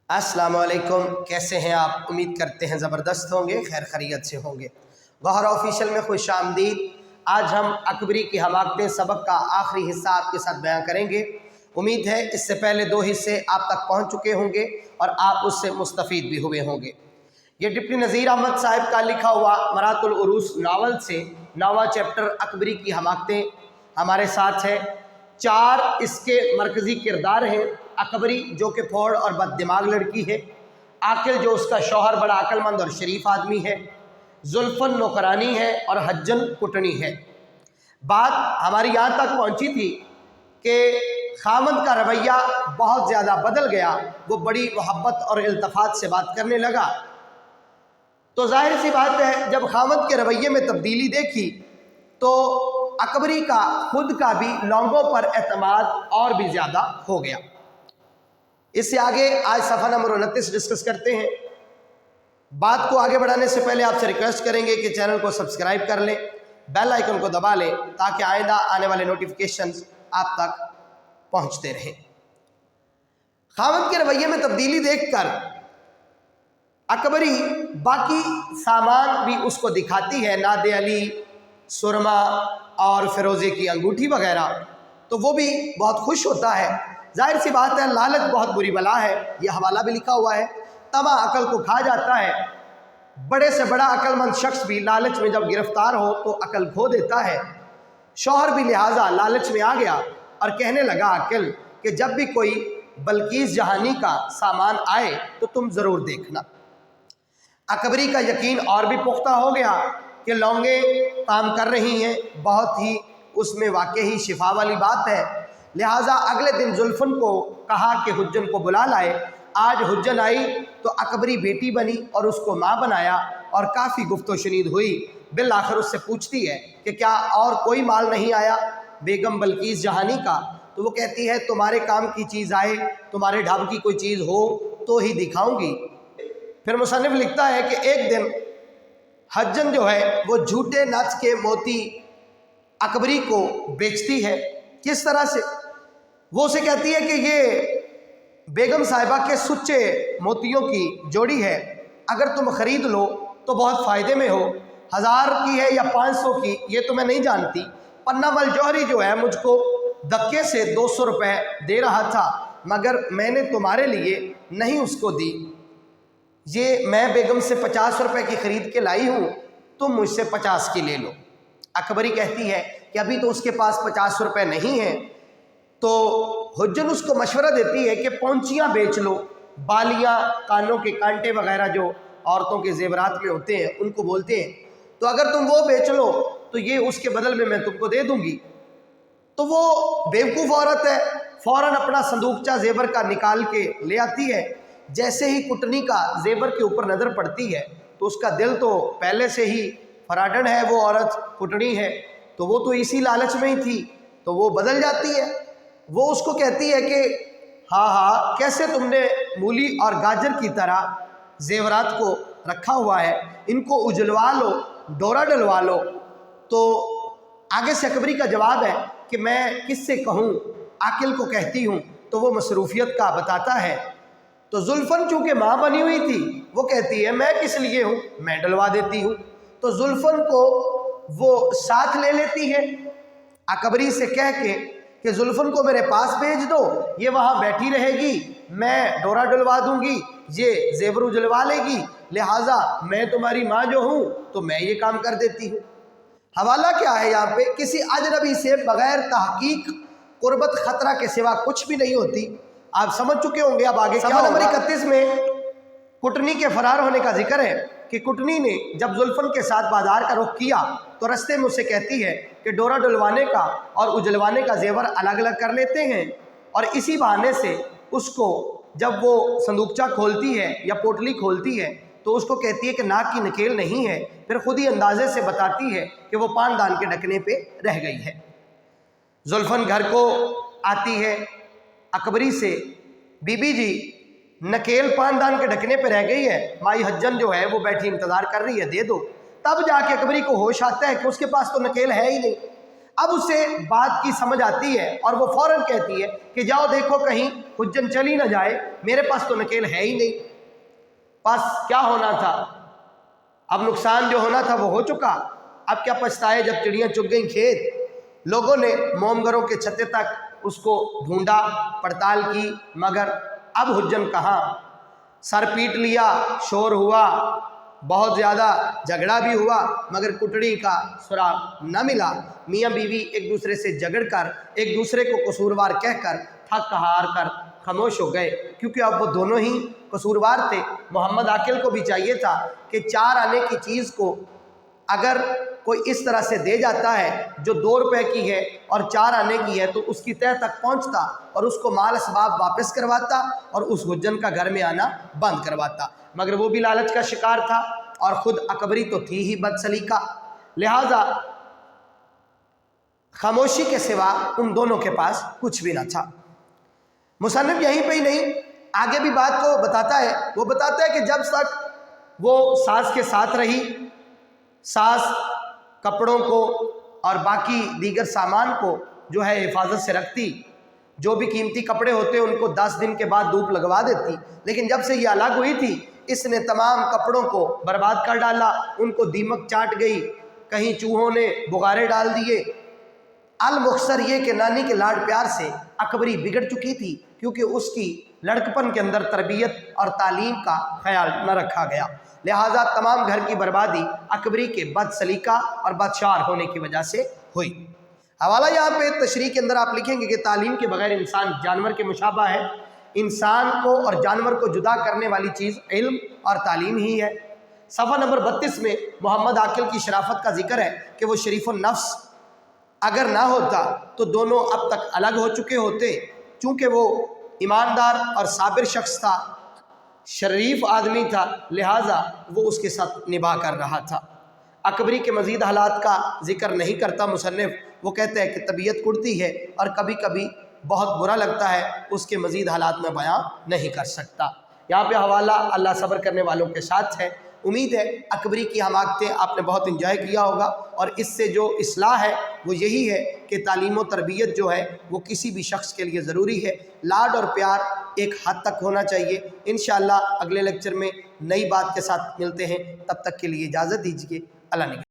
अस्सलाम वालेकुम, कैसे हैं आप? उम्मीद करते हैं ज़बरदस्त होंगे, खैर खैरियत से होंगे। गौहर ऑफिशियल में खुश आमदीद। आज हम अकबरी की हमाकतें सबक का आखिरी हिस्सा आपके साथ बयां करेंगे। उम्मीद है इससे पहले 2 हिस्से आप तक पहुंच चुके होंगे और आप उससे मुस्तफ़ीद भी हुए होंगे। ये डिप्टी नज़ीर अहमद साहब का लिखा हुआ मरातुल उरूस नावल से 9वां चैप्टर अकबरी की हमाकतें हमारे साथ है। 4 इसके मरकज़ी किरदार हैं। अकबरी जो कि फौड़ और बददिमाग लड़की है, आकिल जो उसका शौहर बड़ा अक्लमंद और शरीफ आदमी है, जुल्फन नौकरानी है और हज्जन कुटनी है। बात हमारी यहाँ तक पहुँची थी कि खामद का रवैया बहुत ज़्यादा बदल गया। वो बड़ी मोहब्बत और इल्तफ़ात से बात करने लगा। तो जाहिर सी बात है, जब खामद के रवैये में तब्दीली देखी तो अकबरी का खुद का भी लौंगों पर एतमाद और भी ज़्यादा हो गया। इससे आगे आज सफ़ा नंबर 29 डिस्कस करते हैं। बात को आगे बढ़ाने से पहले आपसे रिक्वेस्ट करेंगे कि चैनल को सब्सक्राइब कर लें, बेल आइकन को दबा लें ताकि आइंदा आने वाले नोटिफिकेशंस आप तक पहुंचते रहें। खामद के रवैये में तब्दीली देखकर अकबरी बाकी सामान भी उसको दिखाती है, नादे अली, सुरमा और फिरोज़े की अंगूठी वगैरह, तो वो भी बहुत खुश होता है। जाहिर सी बात है, लालच बहुत बुरी बला है। यह हवाला भी लिखा हुआ है, तमा अकल को खा जाता है। बड़े से बड़ा अक्लमंद शख्स भी लालच में जब गिरफ्तार हो तो अकल खो देता है। शौहर भी लिहाजा लालच में आ गया और कहने लगा अकल कि जब भी कोई बल्कीस जहानी का सामान आए तो तुम ज़रूर देखना। अकबरी का यकीन और भी पुख्ता हो गया कि लौंगे काम कर रही हैं, बहुत ही उसमें वाकई ही शिफा वाली बात है। लिहाजा अगले दिन जुल्फन को कहा कि हुज्जन को बुला लाए। आज हुज्जन आई तो अकबरी बेटी बनी और उसको माँ बनाया और काफ़ी गुफ्तो शनीद हुई। बिल आखिर उससे पूछती है कि क्या और कोई माल नहीं आया बेगम बल्कीस जहानी का? तो वो कहती है तुम्हारे काम की चीज़ आए, तुम्हारे ढाब की कोई चीज़ हो तो ही दिखाऊंगी। फिर मुसन्निफ लिखता है कि एक दिन हज्जन जो है वो झूठे नच के मोती अकबरी को बेचती है। किस तरह से? वो उसे कहती है कि ये बेगम साहिबा के सुच्चे मोतियों की जोड़ी है, अगर तुम ख़रीद लो तो बहुत फ़ायदे में हो। 1000 की है या 500 की ये तो मैं नहीं जानती। पन्ना मल जौहरी जो है मुझको धक्के से 200 रुपये दे रहा था, मगर मैंने तुम्हारे लिए नहीं उसको दी। ये मैं बेगम से 50 रुपये की ख़रीद के लाई हूँ, तुम मुझसे 50 की ले लो। अकबरी कहती है कि अभी तो उसके पास 50 रुपये नहीं हैं। तो हुज्जन उसको मशवरा देती है कि पौंचियाँ बेच लो, बालियाँ, कानों के कांटे वगैरह जो औरतों के जेवरात में होते हैं उनको बोलते हैं, तो अगर तुम वो बेच लो तो ये उसके बदल में मैं तुमको दे दूंगी। तो वो बेवकूफ़ औरत है, फ़ौरन अपना संदूकचा जेवर का निकाल के ले आती है। जैसे ही कुटनी का जेवर के ऊपर नज़र पड़ती है तो उसका दिल तो पहले से ही फराडन है, वो औरत कुटनी है, तो वो तो इसी लालच में ही थी, तो वो बदल जाती है। वो उसको कहती है कि हाँ कैसे तुमने मूली और गाजर की तरह जेवरात को रखा हुआ है, इनको उजलवा लो, डोरा डलवा लो। तो आगे से अकबरी का जवाब है कि मैं किससे कहूँ, आकिल को कहती हूँ, तो वो मसरूफियत का बताता है। तो जुल्फन चूँकि माँ बनी हुई थी, वो कहती है मैं किस लिए हूँ, मैं डलवा देती हूँ। तो जुल्फन को वो साथ ले लेती है अकबरी से कह के कि जुल्फन को मेरे पास भेज दो, ये वहाँ बैठी रहेगी, मैं डोरा डलवा दूंगी, ये जेवर उजलवा लेगी, लिहाजा मैं तुम्हारी माँ जो हूँ तो मैं ये काम कर देती हूँ। हवाला क्या है यहाँ पे? किसी अजनबी से बगैर तहकीक कुर्बत खतरा के सिवा कुछ भी नहीं होती। आप समझ चुके होंगे। अब आगे क्या नंबर 31 में कुटनी के फरार होने का जिक्र है कि कुटनी ने जब जुल्फन के साथ बाजार का रुख किया तो रास्ते में उसे कहती है कि डोरा डलवाने का और उजलवाने का जेवर अलग अलग कर लेते हैं। और इसी बहाने से उसको जब वो संदूकचा खोलती है या पोटली खोलती है तो उसको कहती है कि नाक की नकेल नहीं है। फिर खुद ही अंदाजे से बताती है कि वो पानदान के ढकने पे रह गई है। जुल्फन घर को आती है अकबरी से, बीबी जी नकेल पानदान के ढकने पे रह गई है, माई हज्जन जो है वो बैठी इंतज़ार कर रही है, दे दो। तब जाके अकबरी को होश आता है कि उसके पास तो नकेल है ही नहीं। अब उसे बात की समझ आती है और वो फ़ौरन कहती है कि जाओ देखो कहीं حجن چل ہی نہ جائے، میرے پاس تو نکیل ہے ہی نہیں۔ پس کیا ہونا تھا؟ اب نقصان جو ہونا تھا وہ ہو چکا، اب کیا پچھتائے جب چڑیاں چگ گئیں کھیت۔ لوگوں نے موم گھروں کے چھتے تک اس کو ڈھونڈا، پڑتال کی، مگر اب حجن کہاں۔ سر پیٹ لیا، شور ہوا، بہت زیادہ جھگڑا بھی ہوا، مگر کٹڑی کا سراغ نہ ملا۔ میاں بیوی ایک دوسرے سے جھگڑ کر، ایک دوسرے کو قصوروار کہہ کر، تھک ہار کر خاموش ہو گئے، کیونکہ اب وہ دونوں ہی قصوروار تھے۔ محمد عاقل کو بھی چاہیے تھا کہ 4 آنے کی چیز کو اگر کوئی اس طرح سے دے جاتا ہے جو 2 روپے کی ہے اور 4 آنے کی ہے، تو اس کی تہہ تک پہنچتا اور اس کو مال اسباب واپس کرواتا اور اس حجن کا گھر میں آنا بند کرواتا، مگر وہ بھی لالچ کا شکار تھا اور خود اکبری تو تھی ہی بد سلیقہ، لہٰذا خاموشی کے سوا ان دونوں کے پاس کچھ بھی نہ تھا۔ مصنف یہیں پہ ہی نہیں، آگے بھی بات کو بتاتا ہے۔ وہ بتاتا ہے کہ جب تک وہ ساس کے ساتھ رہی، ساس کپڑوں کو اور باقی دیگر سامان کو جو ہے حفاظت سے رکھتی، جو بھی قیمتی کپڑے ہوتے ان کو 10 دن کے بعد دھوپ لگوا دیتی، لیکن جب سے یہ الگ ہوئی تھی اس نے تمام کپڑوں کو برباد کر ڈالا، ان کو دیمک چاٹ گئی، کہیں چوہوں نے بغارے ڈال دیے۔ المختصر یہ کہ نانی کے لاڈ پیار سے اکبری بگڑ چکی تھی، کیونکہ اس کی لڑکپن کے اندر تربیت اور تعلیم کا خیال نہ رکھا گیا، لہٰذا تمام گھر کی بربادی اکبری کے بد سلیقہ اور بدشعار ہونے کی وجہ سے ہوئی۔ حوالہ یہاں پہ تشریح کے اندر آپ لکھیں گے کہ تعلیم کے بغیر انسان جانور کے مشابہ ہے۔ انسان کو اور جانور کو جدا کرنے والی چیز علم اور تعلیم ہی ہے۔ صفحہ نمبر 32 میں محمد عاقل کی شرافت کا ذکر ہے کہ وہ شریف النفس اگر نہ ہوتا تو دونوں اب تک الگ ہو چکے ہوتے، چونکہ وہ ایماندار اور صابر شخص تھا، شریف آدمی تھا، لہٰذا وہ اس کے ساتھ نباہ کر رہا تھا۔ اکبری کے مزید حالات کا ذکر نہیں کرتا مصنف، وہ کہتے ہیں کہ طبیعت کڑتی ہے اور کبھی کبھی بہت برا لگتا ہے، اس کے مزید حالات میں بیان نہیں کر سکتا۔ یہاں پہ حوالہ اللہ صبر کرنے والوں کے ساتھ ہے۔ امید ہے اکبری کی حماقتیں آپ نے بہت انجوائے کیا ہوگا، اور اس سے جو اصلاح ہے وہ یہی ہے کہ تعلیم و تربیت جو ہے وہ کسی بھی شخص کے لیے ضروری ہے۔ لاڈ اور پیار ایک حد تک ہونا چاہیے۔ انشاءاللہ اگلے لیکچر میں نئی بات کے ساتھ ملتے ہیں، تب تک کے لیے اجازت دیجیے۔ اللہ نگہبان۔